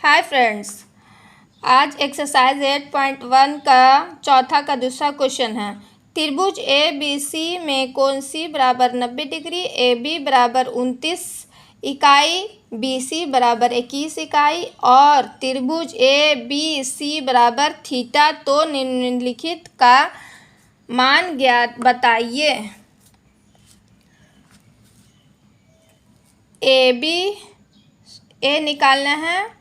Hi friends, आज exercise 8.1 का चौथा का दूसरा क्वेश्चन है। त्रिभुज ए बी सी में कोण सी बराबर 90 डिग्री, ए बी बराबर 29 इकाई, बी सी बराबर 21 इकाई और त्रिभुज ए बी सी बराबर थीटा, तो निम्नलिखित का मान ज्ञात बताइए। ए बी ए निकालना है।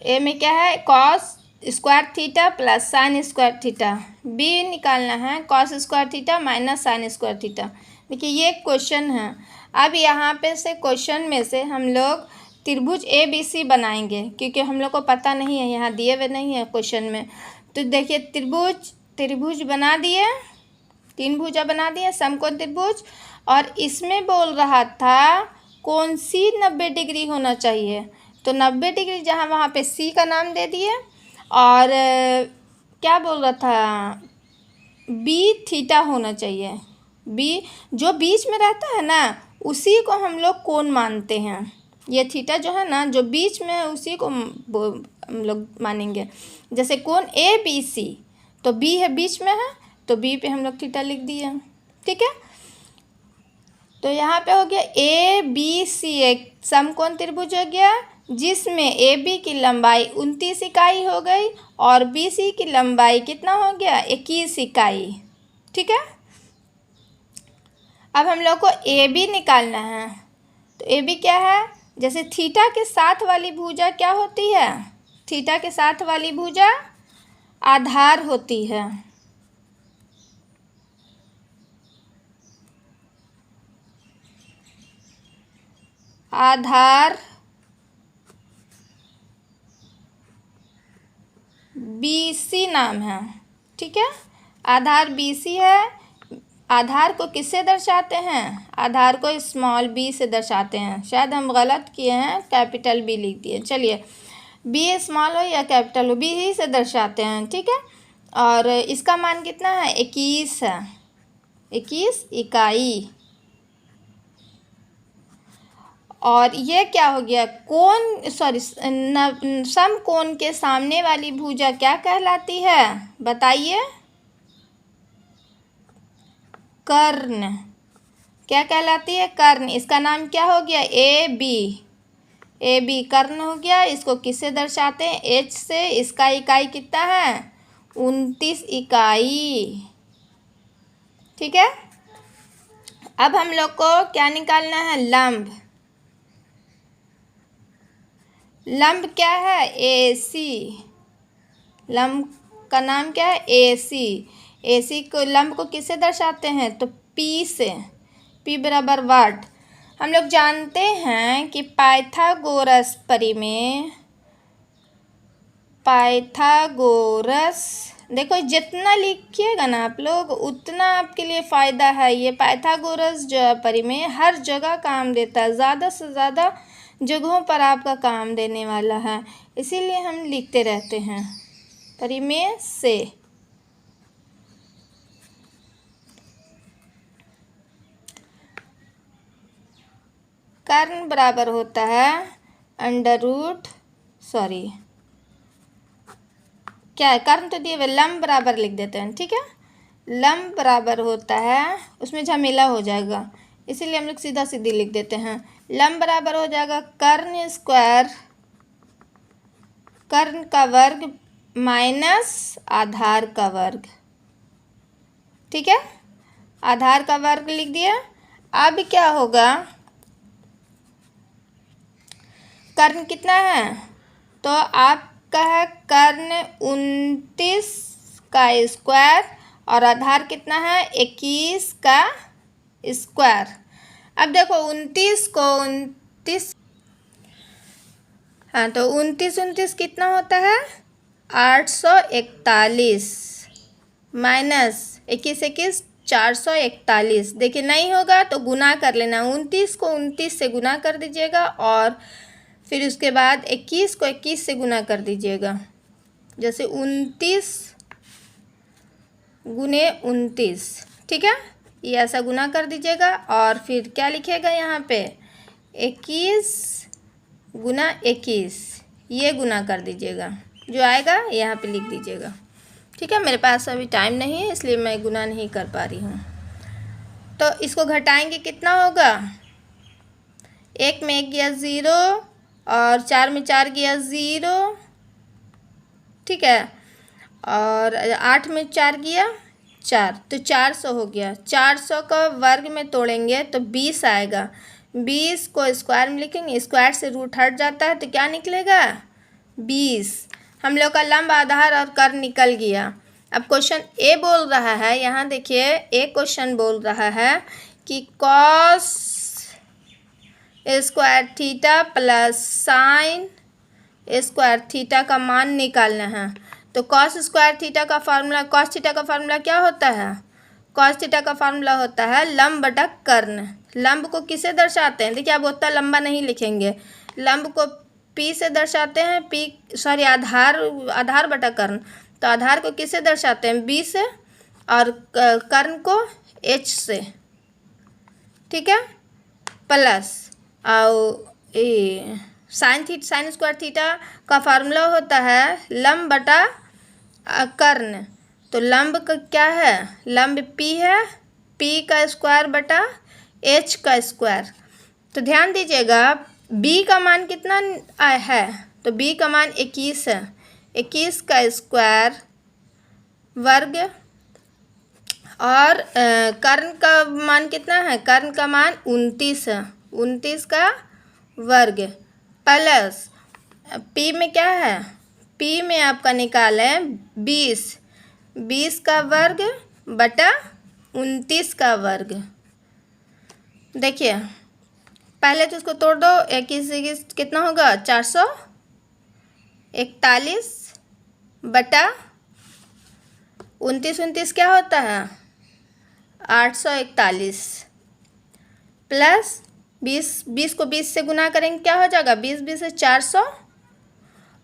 ए में क्या है? Cos square theta plus sine square theta. B निकालना है cos square theta minus sine square theta. देखिए ये क्वेश्चन है। अब यहाँ पे से क्वेश्चन में से हम लोग त्रिभुज ए बी सी बनाएंगे, क्योंकि हम लोग को पता नहीं है, यहाँ दिए हुए नहीं है क्वेश्चन में। तो देखिए त्रिभुज बना दिए, तीन भुजा बना दिए, समकोण त्रिभुज। और इसमें बोल रहा था कौन सी 90 डिग्री होना चाहिए, तो 90 डिग्री जहाँ वहाँ पे सी का नाम दे दिए। और क्या बोल रहा था? बी थीटा होना चाहिए। बी जो बीच में रहता है ना, उसी को हम लोग कोण मानते हैं। ये थीटा जो है ना, जो बीच में है, उसी को हम लोग मानेंगे। जैसे कोण ए बी सी, तो बी है बीच में है, तो बी पे हम लोग थीटा लिख दिए। ठीक है, तो यहाँ पे हो गया ए बी सी एक समकोण त्रिभुज हो गया, जिसमें ए बी की लंबाई 29 इकाई हो गई और बी सी की लंबाई कितना हो गया? 21 इकाई। ठीक है, अब हम लोग को ए बी निकालना है। तो ए बी क्या है? जैसे थीटा के साथ वाली भुजा क्या होती है? थीटा के साथ वाली भुजा आधार होती है। आधार बी सी नाम है। ठीक है, आधार बी सी है। आधार को किससे दर्शाते हैं? आधार को स्मॉल बी से दर्शाते हैं। शायद हम गलत किए हैं, कैपिटल बी लिख दिए। चलिए, बी स्मॉल हो या कैपिटल हो, बी ही से दर्शाते हैं। ठीक है, और इसका मान कितना है? 21 है, 21 इकाई। और ये क्या हो गया? कोण समकोण के सामने वाली भुजा क्या कहलाती है? बताइए। कर्ण। क्या कहलाती है? कर्ण। इसका नाम क्या हो गया? A B. ए बी कर्ण हो गया। इसको किससे दर्शाते हैं? एच से। इसका इकाई कितना है? 29 इकाई। ठीक है, अब हम लोग को क्या निकालना है? लंब। लंब क्या है? ए सी। लंब का नाम क्या है? ए सी। ए सी को लंब को किससे दर्शाते हैं? तो पी से। पी बराबर वाट। हम लोग जानते हैं कि पाइथागोरस परिमेय, पाइथागोरस, देखो जितना लिखिएगा ना आप लोग, उतना आपके लिए फ़ायदा है। ये पाइथागोरस जो परिमेय हर जगह काम देता है, ज़्यादा से ज़्यादा जगहों पर आपका काम देने वाला है, इसीलिए हम लिखते रहते हैं परिमेय से। कर्ण बराबर होता है क्या है? कर्ण तो दिए हुए, लंब बराबर लिख देते हैं। ठीक है, लंब बराबर होता है, उसमें झमेला हो जाएगा, इसीलिए हम लोग सीधा सीधी लिख देते हैं। लंब बराबर हो जाएगा कर्ण स्क्वायर, कर्ण का वर्ग माइनस आधार का वर्ग। ठीक है, आधार का वर्ग लिख दिया। अब क्या होगा? कर्ण कितना है? तो आपका है कर्ण 29 का स्क्वायर और आधार कितना है? 21 का स्क्वायर। अब देखो 29 को 29, हाँ, तो 29 कितना होता है? 841 माइनस 21 441। देखिए नहीं होगा तो गुना कर लेना। 29 को 29 से गुना कर दीजिएगा और फिर उसके बाद 21 को 21 से गुना कर दीजिएगा। जैसे 29 गुने 29। ठीक है, ये ऐसा गुना कर दीजिएगा और फिर क्या लिखिएगा यहाँ पे? 21 गुना 21, ये गुना कर दीजिएगा, जो आएगा यहाँ पे लिख दीजिएगा। ठीक है, मेरे पास अभी टाइम नहीं है इसलिए मैं गुना नहीं कर पा रही हूँ। तो इसको घटाएंगे कितना होगा, 1 में 1 गया 0 और 4 में 4 गया 0, ठीक है, और 8 में 4 गया 4, तो 400 हो गया। 400 का वर्ग में तोड़ेंगे तो 20 आएगा। 20 को स्क्वायर में लिखेंगे, स्क्वायर से रूट हट जाता है तो क्या निकलेगा 20। हम लोग का लंब, आधार और कर्ण निकल गया। अब क्वेश्चन ए बोल रहा है, यहाँ देखिए ए क्वेश्चन बोल रहा है कि cos square theta plus sine square theta का मान निकालना है। तो कॉस स्क्वायर थीटा का फार्मूला, कॉस थीटा का फार्मूला क्या होता है, कॉस थीटा का फार्मूला होता है लंब बटा कर्ण। लंब को किसे दर्शाते हैं, देखिए आप उतना लंबा नहीं लिखेंगे, लंब को पी से दर्शाते हैं, आधार बटा कर्ण। तो आधार को किससे दर्शाते हैं, बी से, और कर्ण को एच से, ठीक है, प्लस और साइन स्क्वायर थीटा का फार्मूला होता है लंब बटा कर्ण। तो लंब का क्या है, लंब पी है, पी का स्क्वायर बटा एच का स्क्वायर। तो ध्यान दीजिएगा बी का मान कितना है, तो बी का मान 21 है, 21 का स्क्वायर वर्ग, और कर्ण का मान कितना है, कर्ण का मान 29 है, 29 का वर्ग, प्लस पी में क्या है, पी में आपका निकालें 20, 20 का वर्ग बटा 29 का वर्ग। देखिए पहले तो इसको तोड़ दो, 21 कितना होगा 441 बटा 29 क्या होता है 841, प्लस 20 को 20 से गुना करेंगे क्या हो जाएगा, 20 से 400,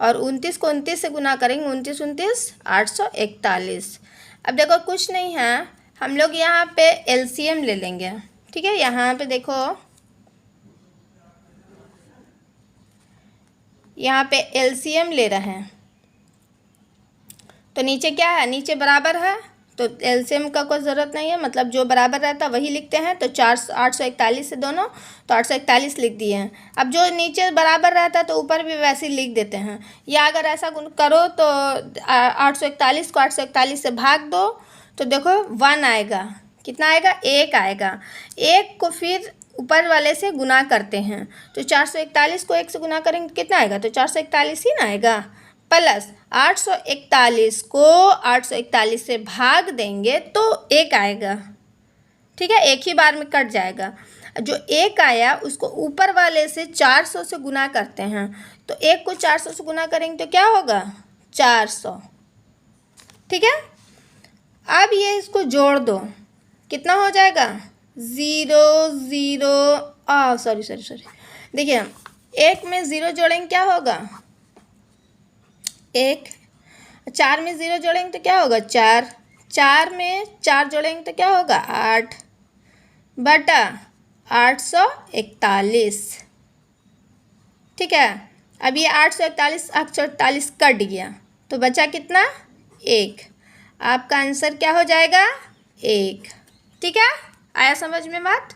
और 29 को 29 से गुना करेंगे, 29 841। अब देखो कुछ नहीं है, हम लोग यहाँ पे एलसीएम ले लेंगे। ठीक है, यहाँ पे देखो, यहाँ पे एलसीएम ले रहे हैं, तो नीचे क्या है, नीचे बराबर है, तो एलसीएम का कोई ज़रूरत नहीं है, मतलब जो बराबर रहता है वही लिखते हैं। तो 841 से दोनों, तो 841 लिख दिए हैं। अब जो नीचे बराबर रहता है तो ऊपर भी वैसे ही लिख देते हैं, या अगर ऐसा करो तो 841 को 841 से भाग दो, तो देखो 1 आएगा, कितना आएगा 1 आएगा। 1 को फिर ऊपर वाले से गुना करते हैं, तो 441 को 1 से गुना करेंगे कितना आएगा, तो 441 ही ना आएगा, प्लस 841 को 841 से भाग देंगे तो 1 आएगा। ठीक है, एक ही बार में कट जाएगा। जो 1 आया उसको ऊपर वाले से 400 से गुना करते हैं, तो 1 को 400 से गुना करेंगे तो क्या होगा 400। ठीक है, अब ये इसको जोड़ दो, कितना हो जाएगा 0 0, सॉरी, देखिए 1 में 0 जोड़ेंगे क्या होगा 1, 4 में 0 जोड़ेंगे तो क्या होगा 4, 4 में 4 जोड़ेंगे तो क्या होगा 8 बटा 841। ठीक है, अब ये 841 कट गया, तो बचा कितना 1। आपका आंसर क्या हो जाएगा 1। ठीक है, आया समझ में बात।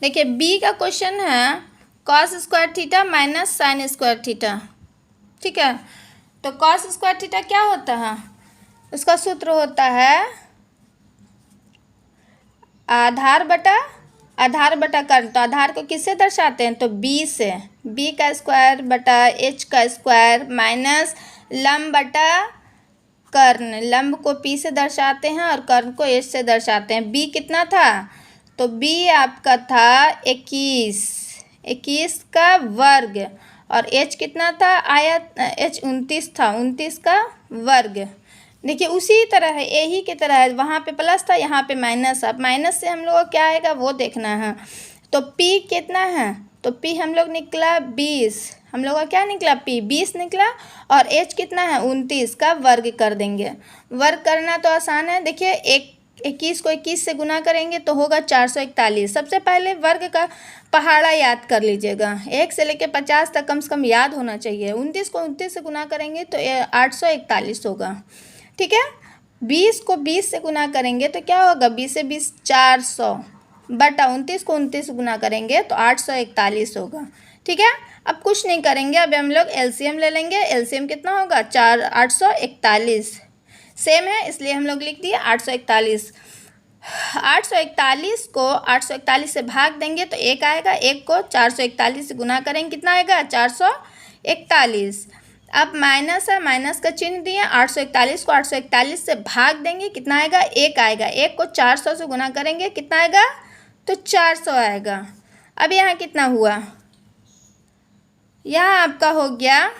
देखिए बी का क्वेश्चन है cos square theta minus sine square theta. ठीक है, तो कॉस स्क्वायर थीटा क्या होता है, उसका सूत्र होता है आधार बटा कर्ण। तो आधार को किससे दर्शाते हैं, तो बी से, बी का स्क्वायर बटा एच का स्क्वायर माइनस लंब बटा कर्ण। लंब को पी से दर्शाते हैं और कर्ण को एच से दर्शाते हैं। बी कितना था, तो बी आपका था 21 का वर्ग, और एच कितना था आया, एच 29 था, 29 का वर्ग। देखिए उसी तरह है, यही की तरह है, वहाँ पे प्लस था यहाँ पे माइनस। अब माइनस से हम लोग को क्या आएगा वो देखना है। तो पी कितना है, तो पी हम लोग निकला 20, हम लोग का क्या निकला पी 20 निकला, और एच कितना है 29 का वर्ग कर देंगे। वर्ग करना तो आसान है, देखिए एक 21 को 21 से गुना करेंगे तो होगा 441। सबसे पहले वर्ग का पहाड़ा याद कर लीजिएगा, 1 से लेकर 50 तक कम से कम याद होना चाहिए। 29 को 29 से गुना करेंगे तो 841 होगा। ठीक है, 20 को 20 से गुना करेंगे तो क्या होगा, 20 से 20 400 बटा 29 को 29 से गुना करेंगे तो 841 होगा। ठीक है, अब कुछ नहीं करेंगे, अब हम लोग एलसीएम ले लेंगे। एलसीएम कितना होगा, 841 सेम है इसलिए हम लोग लिख दिए 841। 841 को 841 से भाग देंगे तो 1 आएगा, 1 को 441 से गुना करेंगे कितना आएगा, 441। अब माइनस है, माइनस का चिन्ह दिए, 841 को 841 से भाग देंगे कितना आएगा, 1 आएगा, 1 को 400 से गुना करेंगे कितना आएगा, तो 400 आएगा। अब यहाँ कितना हुआ, यहाँ आपका हो गया,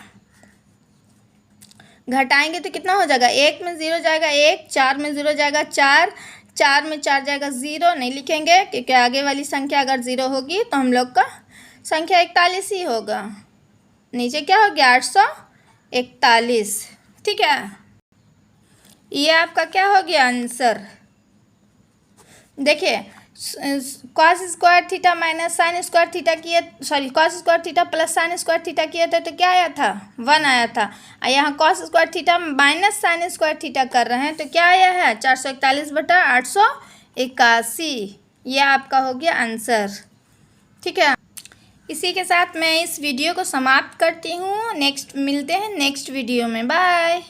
घटाएंगे तो कितना हो जाएगा, 1 में 0 जाएगा 1, 4 में 0 जाएगा 4, 4 में 4 जाएगा 0, नहीं लिखेंगे क्योंकि आगे वाली संख्या अगर 0 होगी तो हम लोग का संख्या 41 ही होगा। नीचे क्या हो गया, 841। ठीक है, ये आपका क्या हो गया आंसर। देखिए, cos square theta minus sine square theta किए, sorry cos square theta plus sine square theta किए थे तो क्या आया था, 1 आया था। और यहाँ cos square theta minus sine square theta कर रहे हैं तो क्या आया है, 441 बटा 881। ये आपका हो गया आंसर। ठीक है, इसी के साथ मैं इस वीडियो को समाप्त करती हूँ। नेक्स्ट मिलते हैं नेक्स्ट वीडियो में, बाय।